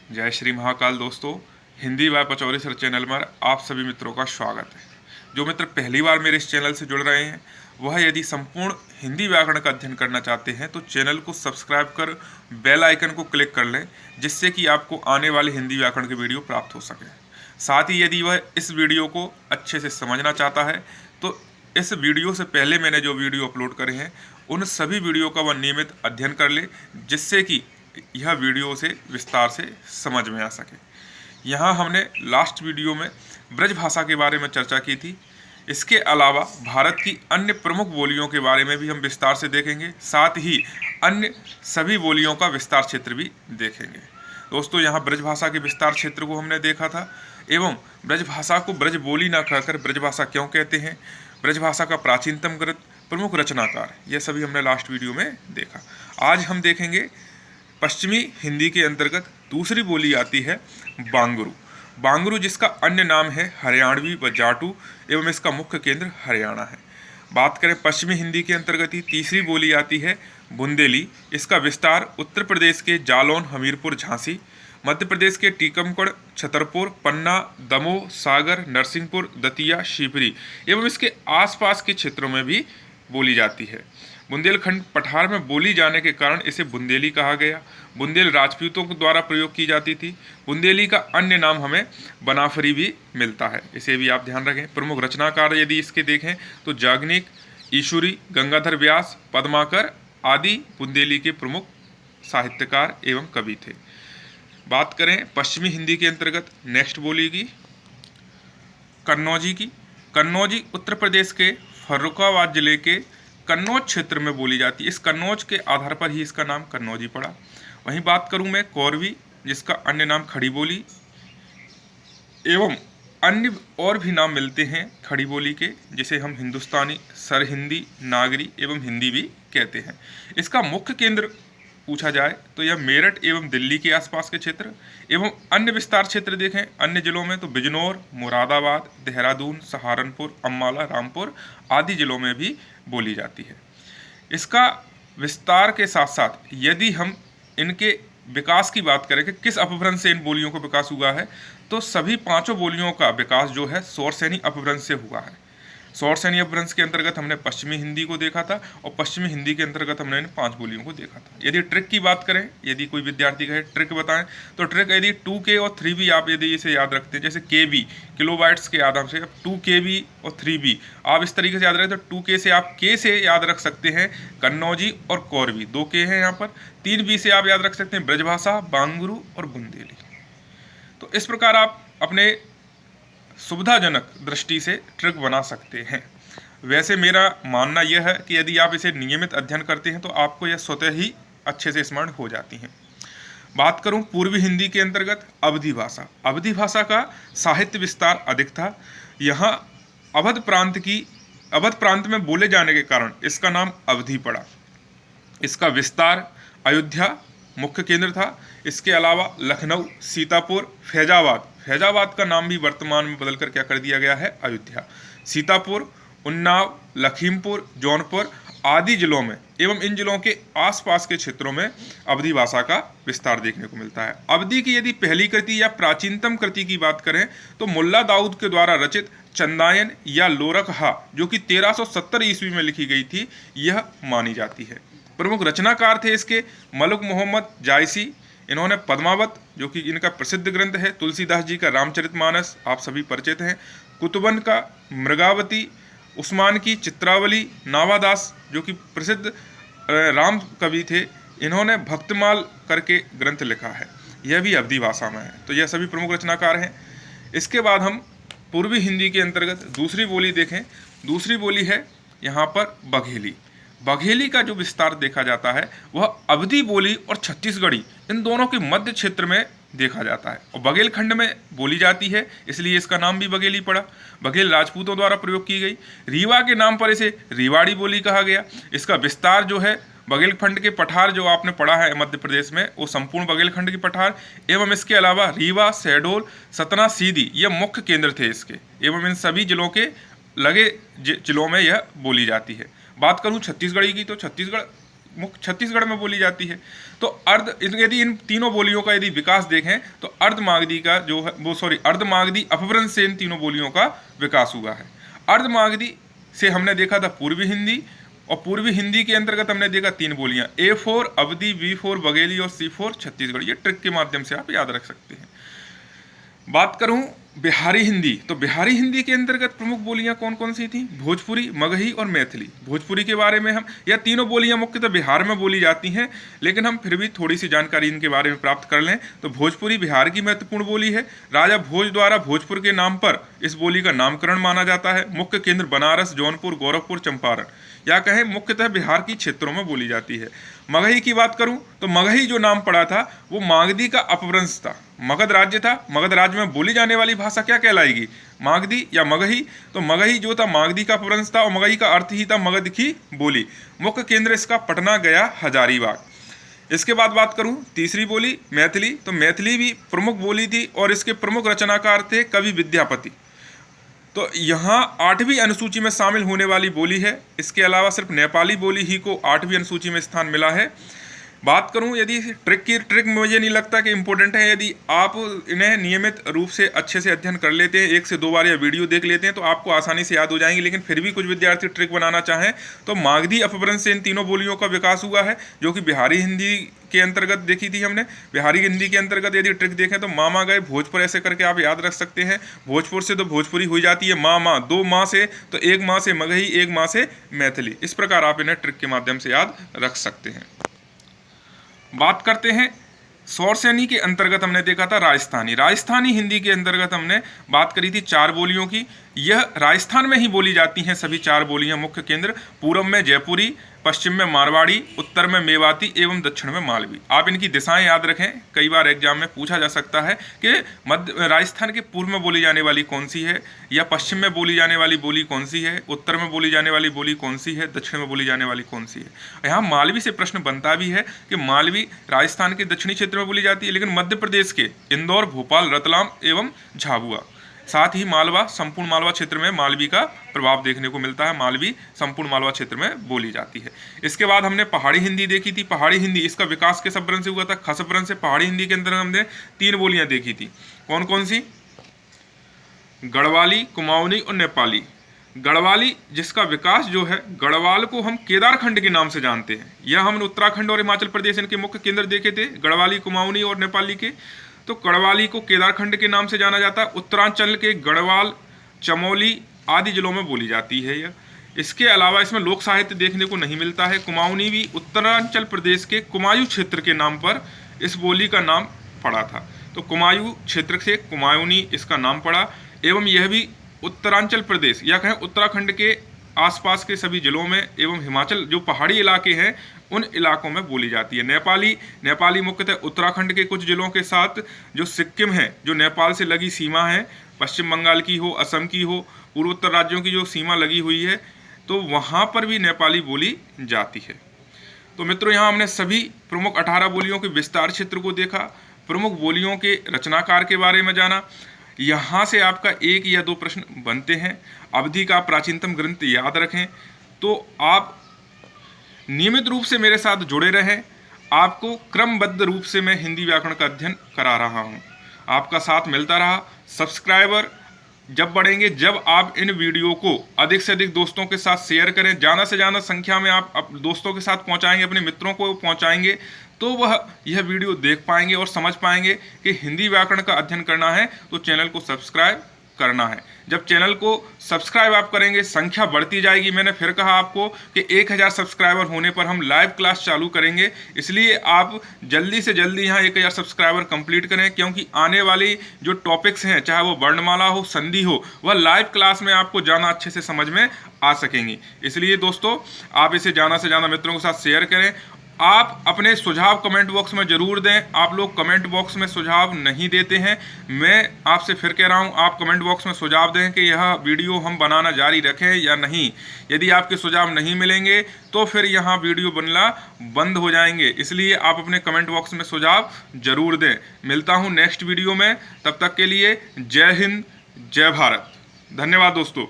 जय श्री महाकाल दोस्तों। हिंदी व पचौरी सर चैनल पर आप सभी मित्रों का स्वागत है। जो मित्र पहली बार मेरे इस चैनल से जुड़ रहे हैं वह यदि संपूर्ण हिंदी व्याकरण का अध्ययन करना चाहते हैं तो चैनल को सब्सक्राइब कर बेल आइकन को क्लिक कर लें, जिससे कि आपको आने वाले हिंदी व्याकरण के वीडियो प्राप्त हो सके। साथ ही यदि वह इस वीडियो को अच्छे से समझना चाहता है तो इस वीडियो से पहले मैंने जो वीडियो अपलोड करे हैं उन सभी वीडियो का वह नियमित अध्ययन कर ले, जिससे कि यह वीडियो से विस्तार से समझ में आ सके। यहाँ हमने लास्ट वीडियो में ब्रज भाषा के बारे में चर्चा की थी। इसके अलावा भारत की अन्य प्रमुख बोलियों के बारे में भी हम विस्तार से देखेंगे, साथ ही अन्य सभी बोलियों का विस्तार क्षेत्र भी देखेंगे। दोस्तों, यहाँ ब्रज भाषा के विस्तार क्षेत्र को हमने देखा था एवं ब्रज भाषा को ब्रज बोली ना कहकर ब्रज भाषा क्यों कहते हैं, ब्रज भाषा का प्राचीनतम ग्रंथ, प्रमुख रचनाकार, यह सभी हमने लास्ट वीडियो में देखा। आज हम देखेंगे पश्चिमी हिंदी के अंतर्गत दूसरी बोली आती है बांगरू। बांगरू जिसका अन्य नाम है हरियाणवी व जाटू एवं इसका मुख्य केंद्र हरियाणा है। बात करें पश्चिमी हिंदी के अंतर्गत ही तीसरी बोली आती है बुंदेली। इसका विस्तार उत्तर प्रदेश के जालौन, हमीरपुर, झांसी, मध्य प्रदेश के टीकमगढ़, छतरपुर, पन्ना, दमोह, सागर, नरसिंहपुर, दतिया, शिवपुरी एवं इसके आसपास के क्षेत्रों में भी बोली जाती है। बुंदेलखंड पठार में बोली जाने के कारण इसे बुंदेली कहा गया। बुंदेल राजपूतों के द्वारा प्रयोग की जाती थी। बुंदेली का अन्य नाम हमें बनाफरी भी मिलता है, इसे भी आप ध्यान रखें। प्रमुख रचनाकार यदि इसके देखें तो याज्ञनिक, ईशुरी, गंगाधर व्यास, पद्माकर आदि बुंदेली के प्रमुख साहित्यकार एवं कवि थे। बात करें पश्चिमी हिंदी के अंतर्गत नेक्स्ट बोली की कन्नौजी की। कन्नौजी उत्तर प्रदेश के फर्रुखाबाद जिले के कन्नौज क्षेत्र में बोली जाती है। इस कन्नौज के आधार पर ही इसका नाम कन्नौजी पड़ा। वहीं बात करूं मैं कौरवी, जिसका अन्य नाम खड़ी बोली एवं अन्य और भी नाम मिलते हैं खड़ी बोली के, जिसे हम हिंदुस्तानी, सरहिंदी, नागरी एवं हिंदी भी कहते हैं। इसका मुख्य केंद्र पूछा जाए तो यह मेरठ एवं दिल्ली के आसपास के क्षेत्र एवं अन्य विस्तार क्षेत्र देखें अन्य जिलों में तो बिजनौर, मुरादाबाद, देहरादून, सहारनपुर, अम्बाला, रामपुर आदि जिलों में भी बोली जाती है। इसका विस्तार के साथ साथ यदि हम इनके विकास की बात करें कि किस अपभ्रंश से इन बोलियों को विकास हुआ है, तो सभी पांचों बोलियों का विकास जो है शौरसेनी अपभ्रंश से हुआ है। शौरसेनी अपभ्रंश के अंतर्गत हमने पश्चिमी हिंदी को देखा था और पश्चिमी हिंदी के अंतर्गत हमने इन 5 बोलियों को देखा था। यदि ट्रिक की बात करें, यदि कोई विद्यार्थी कहे ट्रिक बताएं, तो ट्रिक यदि 2K और 3B आप यदि इसे याद रखते हैं, जैसे KB किलोबाइट्स के आधार से, अब 2KB और 3B आप इस तरीके से याद रखें, तो 2K से आप K से याद रख सकते हैं कन्नौजी और कौरवी, 2 K हैं यहाँ पर। 3B से आप याद रख सकते हैं ब्रजभाषा, बांगरू और बुंदेली। तो इस प्रकार आप अपने सुविधाजनक दृष्टि से ट्रिक बना सकते हैं। वैसे मेरा मानना यह है कि यदि आप इसे नियमित अध्ययन करते हैं तो आपको यह स्वतः ही अच्छे से स्मरण हो जाती हैं। बात करूं पूर्वी हिंदी के अंतर्गत अवधी भाषा। अवधी भाषा का साहित्य विस्तार अधिक था। यहाँ अवध प्रांत में बोले जाने के कारण इसका नाम अवधी पड़ा। इसका विस्तार अयोध्या मुख्य केंद्र था। इसके अलावा लखनऊ, सीतापुर, फैजाबाद का नाम भी वर्तमान में बदलकर क्या कर दिया गया है, अयोध्या। सीतापुर, उन्नाव, लखीमपुर, जौनपुर आदि जिलों में एवं इन जिलों के आसपास के क्षेत्रों में अवधी भाषा का विस्तार देखने को मिलता है। अवधी की यदि पहली कृति या प्राचीनतम कृति की बात करें तो मुल्ला दाऊद के द्वारा रचित चंदायन या लोरकहा, जो कि 1370 ईस्वी में लिखी गई थी, यह मानी जाती है। प्रमुख रचनाकार थे इसके मलिक मोहम्मद जायसी। इन्होंने पद्मावत, जो कि इनका प्रसिद्ध ग्रंथ है, तुलसीदास जी का रामचरितमानस आप सभी परिचित हैं, कुतुबन का मृगावती, उस्मान की चित्रावली, नावादास जो कि प्रसिद्ध राम कवि थे, इन्होंने भक्तमाल करके ग्रंथ लिखा है, यह भी अवधी भाषा में है। तो यह सभी प्रमुख रचनाकार हैं। इसके बाद हम पूर्वी हिंदी के अंतर्गत दूसरी बोली देखें। दूसरी बोली है यहाँ पर बघेली। बघेली का जो विस्तार देखा जाता है वह अवधी बोली और छत्तीसगढ़ी इन दोनों के मध्य क्षेत्र में देखा जाता है और बघेलखंड में बोली जाती है, इसलिए इसका नाम भी बघेली पड़ा। बघेल राजपूतों द्वारा प्रयोग की गई। रीवा के नाम पर इसे रीवाड़ी बोली कहा गया। इसका विस्तार जो है बघेलखंड के पठार जो आपने पढ़ा है मध्य प्रदेश में, वो संपूर्ण बघेलखंड के पठार एवं इसके अलावा रीवा, शहडोल, सतना, सीधी ये मुख्य केंद्र थे इसके एवं इन सभी जिलों के लगे जिलों में यह बोली जाती है। बात करूं छत्तीसगढ़ी की, तो छत्तीसगढ़ मुख्य छत्तीसगढ़ में बोली जाती है। तो यदि इन तीनों बोलियों का यदि विकास देखें तो अर्धमागधी का जो है अर्धमागधी अपभ्रंश से इन तीनों बोलियों का विकास हुआ है। अर्धमागधी से हमने देखा था पूर्वी हिंदी, और पूर्वी हिंदी के अंतर्गत हमने देखा 3 बोलियां, A4 अवधी, B4 बघेली और C4 छत्तीसगढ़। ये ट्रिक के माध्यम से आप याद रख सकते हैं। बात करूं बिहारी हिंदी, तो बिहारी हिंदी के अंतर्गत प्रमुख बोलियां कौन कौन सी थी? भोजपुरी, मगही और मैथिली। भोजपुरी के बारे में हम, यह तीनों बोलियां मुख्यतः बिहार में बोली जाती हैं, लेकिन हम फिर भी थोड़ी सी जानकारी इनके बारे में प्राप्त कर लें। तो भोजपुरी बिहार की महत्वपूर्ण बोली है। राजा भोज द्वारा भोजपुर के नाम पर इस बोली का नामकरण माना जाता है। मुख्य केंद्र बनारस, जौनपुर, गोरखपुर, चंपारण, या कहें मुख्यतः बिहार की क्षेत्रों में बोली जाती है। मगही की बात करूं तो मगही जो नाम पड़ा था वो मागधी का अपभ्रंश था। मगध राज्य था, मगध राज्य में बोली जाने वाली भाषा क्या कहलाएगी? मागधी या मगही। तो मगही जो था मागधी का अपभ्रंश था, और मगही का अर्थ ही था मगध की बोली। मुख्य केंद्र इसका पटना, गया, हजारीबाग। इसके बाद बात करूं तीसरी बोली मैथिली, तो मैथिली भी प्रमुख बोली थी और इसके प्रमुख रचनाकार थे कवि विद्यापति। तो यहाँ 8वीं अनुसूची में शामिल होने वाली बोली है। इसके अलावा सिर्फ नेपाली बोली ही को 8वीं अनुसूची में स्थान मिला है। बात करूं यदि ट्रिक मुझे नहीं लगता कि इम्पोर्टेंट है। यदि आप इन्हें नियमित रूप से अच्छे से अध्ययन कर लेते हैं, 1 से 2 बार या वीडियो देख लेते हैं, तो आपको आसानी से याद हो जाएंगे। लेकिन फिर भी कुछ विद्यार्थी ट्रिक बनाना चाहें तो मागधी अपभ्रंश से इन तीनों बोलियों का विकास हुआ है, जो कि बिहारी हिंदी के अंतर्गत देखी थी हमने। बिहारी हिंदी के अंतर्गत यदि ट्रिक देखें तो मामा गए भोजपुर, ऐसे करके आप याद रख सकते हैं। भोजपुर से तो भोजपुरी हो जाती है, माँ 2 माँ से, तो 1 माँ से मगही, 1 माँ से मैथिली। इस प्रकार आप इन्हें ट्रिक के माध्यम से याद रख सकते हैं। बात करते हैं सौरसेनी के अंतर्गत हमने देखा था राजस्थानी। राजस्थानी हिंदी के अंतर्गत हमने बात करी थी 4 बोलियों की। यह राजस्थान में ही बोली जाती हैं सभी 4 बोलियां। मुख्य केंद्र पूर्व में जयपुरी, पश्चिम में मारवाड़ी, उत्तर में मेवाती एवं दक्षिण में मालवी। आप इनकी दिशाएं याद रखें, कई बार एग्जाम में पूछा जा सकता है कि राजस्थान के पूर्व में बोली जाने वाली कौन सी है, या पश्चिम में बोली जाने वाली बोली कौन सी है, उत्तर में बोली जाने वाली बोली कौन सी है, दक्षिण में बोली जाने वाली कौन सी है। यहाँ मालवी से प्रश्न बनता भी है कि मालवी राजस्थान के दक्षिणी क्षेत्र में बोली जाती है, लेकिन मध्य प्रदेश के इंदौर, भोपाल, रतलाम एवं झाबुआ, साथ ही मालवा, संपूर्ण मालवा क्षेत्र में मालवी का प्रभाव देखने को मिलता है। मालवी संपूर्ण मालवा क्षेत्र में बोली जाती है। इसके बाद हमने पहाड़ी हिंदी देखी थी। पहाड़ी हिंदी, इसका विकास किस अपभ्रंश से हुआ था? खस अपभ्रंश से। पहाड़ी हिंदी के अंदर हमने 3 बोलियां देखी थी। कौन कौन सी? गढ़वाली, कुमाऊनी और नेपाली। गढ़वाली जिसका विकास जो है, गढ़वाल को हम केदारखंड के नाम से जानते हैं। यह हमने उत्तराखंड और हिमाचल प्रदेश इनके मुख्य केंद्र देखे थे, गढ़वाली, कुमाऊनी और नेपाली के। तो गढ़वाली को केदारखंड के नाम से जाना जाता है। उत्तरांचल के गढ़वाल, चमोली आदि जिलों में बोली जाती है यह। इसके अलावा इसमें लोक साहित्य देखने को नहीं मिलता है। कुमाऊनी भी उत्तरांचल प्रदेश के कुमायूं क्षेत्र के नाम पर इस बोली का नाम पड़ा था। तो कुमायूं क्षेत्र से कुमायूनी इसका नाम पड़ा, एवं यह भी उत्तरांचल प्रदेश या कहें उत्तराखंड के आसपास के सभी जिलों में एवं हिमाचल जो पहाड़ी इलाके हैं उन इलाकों में बोली जाती है। नेपाली मुख्यतः उत्तराखंड के कुछ जिलों के साथ जो सिक्किम है, जो नेपाल से लगी सीमा है, पश्चिम बंगाल की हो, असम की हो, पूर्वोत्तर राज्यों की जो सीमा लगी हुई है, तो वहाँ पर भी नेपाली बोली जाती है। तो मित्रों, यहाँ हमने सभी प्रमुख 18 बोलियों के विस्तार क्षेत्र को देखा, प्रमुख बोलियों के रचनाकार के बारे में जाना। यहाँ से आपका 1 या 2 प्रश्न बनते हैं। अवधि का प्राचीनतम ग्रंथ याद रखें। तो आप नियमित रूप से मेरे साथ जुड़े रहें। आपको क्रमबद्ध रूप से मैं हिंदी व्याकरण का अध्ययन करा रहा हूँ। आपका साथ मिलता रहा। सब्सक्राइबर जब बढ़ेंगे, जब आप इन वीडियो को अधिक से अधिक दोस्तों के साथ शेयर करें, ज़्यादा से ज़्यादा संख्या में आप दोस्तों के साथ पहुंचाएंगे, अपने मित्रों को पहुंचाएंगे, तो वह यह वीडियो देख पाएंगे और समझ पाएंगे कि हिंदी व्याकरण का अध्ययन करना है तो चैनल को सब्सक्राइब करना है। जब चैनल को सब्सक्राइब आप करेंगे, संख्या बढ़ती जाएगी। मैंने फिर कहा आपको कि 1000 सब्सक्राइबर होने पर हम लाइव क्लास चालू करेंगे, इसलिए आप जल्दी से जल्दी यहाँ 1000 सब्सक्राइबर कंप्लीट करें, क्योंकि आने वाली जो टॉपिक्स हैं, चाहे वो वर्णमाला हो, संधि हो, वह लाइव क्लास में आपको ज़्यादा अच्छे से समझ में आ सकेंगी। इसलिए दोस्तों, आप इसे ज़्यादा से ज़्यादा मित्रों के साथ शेयर करें। आप अपने सुझाव कमेंट बॉक्स में ज़रूर दें। आप लोग कमेंट बॉक्स में सुझाव नहीं देते हैं। मैं आपसे फिर कह रहा हूं, आप कमेंट बॉक्स में सुझाव दें कि यह वीडियो हम बनाना जारी रखें या नहीं। यदि आपके सुझाव नहीं मिलेंगे तो फिर यहाँ वीडियो बनना बंद हो जाएंगे। इसलिए आप अपने कमेंट बॉक्स में सुझाव ज़रूर दें। मिलता हूँ नेक्स्ट वीडियो में, तब तक के लिए जय हिंद, जय भारत। धन्यवाद दोस्तों।